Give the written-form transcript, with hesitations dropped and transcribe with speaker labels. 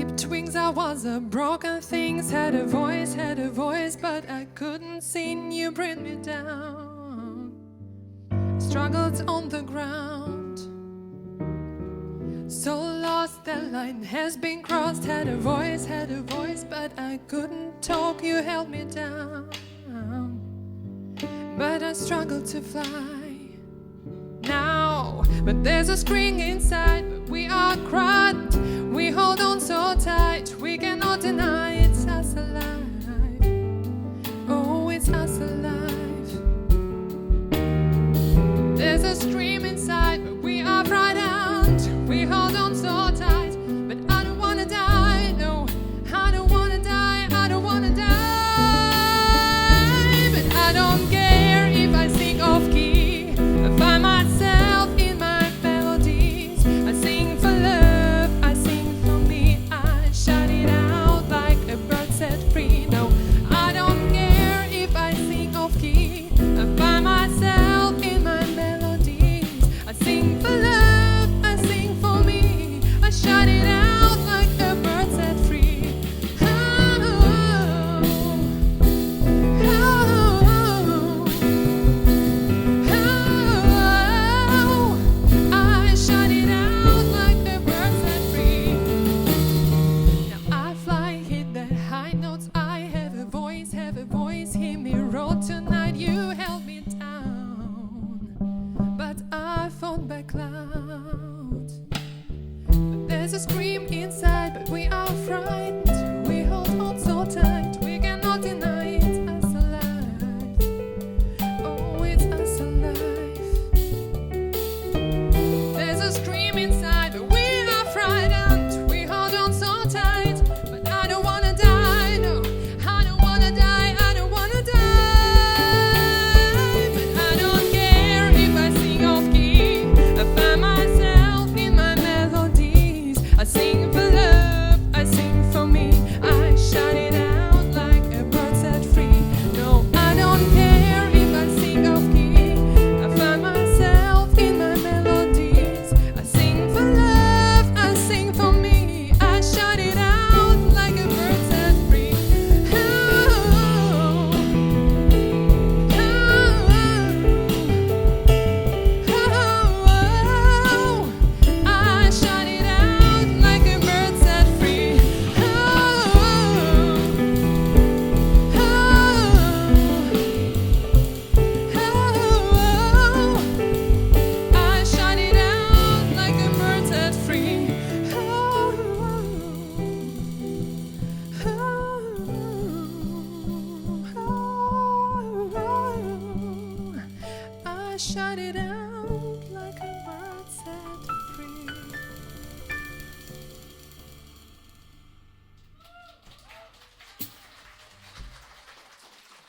Speaker 1: clipped wings, I was a broken things. Had a voice, but I couldn't sing. You bring me down. Struggled on the ground, so lost, that line has been crossed. Had a voice, but I couldn't talk. You held me down, but I struggled to fly now. But there's a scream inside, but we are cracked. We hold on so tight, we cannot deny it's us alive. Oh, it's us alive. There's a scream inside, but we are frightened. We hold on so tight, but I don't wanna die. No, I don't wanna die. I don't wanna die. But I don't care if I sing off key. I find myself in my melodies. I sing for love, I sing for me. I shout it out like a bird set free. No, I don't care if I sing off key. I find myself in my melodies. I sing for love, I sing for me. I shout it out like a bird set free. Oh, oh, oh, I shout it out like a bird set free. Now I fly, hit the high notes. I have a voice, hear me roar tonight. You held me down, but I fought by clouds. But there's a scream inside, but we are frightened. We hold on so tight, we cannot deny it's us alive. Oh, it's us alive. There's a scream inside, but we are frightened. We hold on so tight, but I don't wanna die. No, I don't wanna die. I don't wanna die. But I don't care if I sing off key. I find myself in my melodies. I sing for love, I sing for me. I shout it out like a bird set free. No, I don't care if I sing off key. I find myself in my melodies. I sing for love, I sing for me. I shout it out like a bird set free. Oh, oh, oh, I shout it out like a bird set free. Oh, oh, I shout it out like a bird set free. I shout it out.